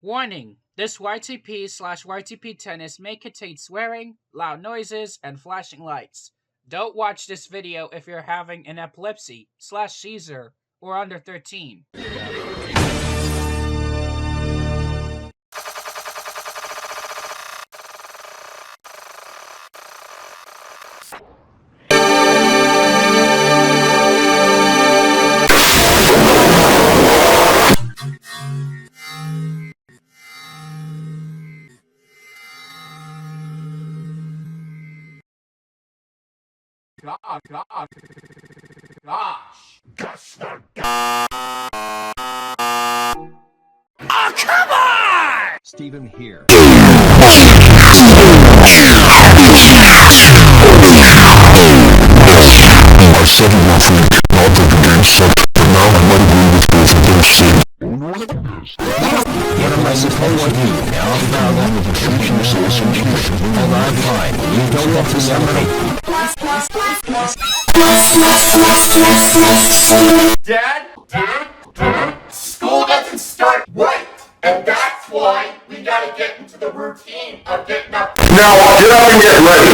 Warning: this YTP/YTP Tennis may contain swearing, loud noises, and flashing lights. Don't watch this video if you're having an epilepsy/seizure or under 13. Gosh. Oh, come on! Steven here. I said enough with not that the game sucked, but now I might agree with both of those things. What am I supposed to do now? One of the features is execution. Hold on, fine. You don't have to somebody. Dad? School doesn't start right! And that's why we gotta get into the routine of getting up. Now get up and get ready.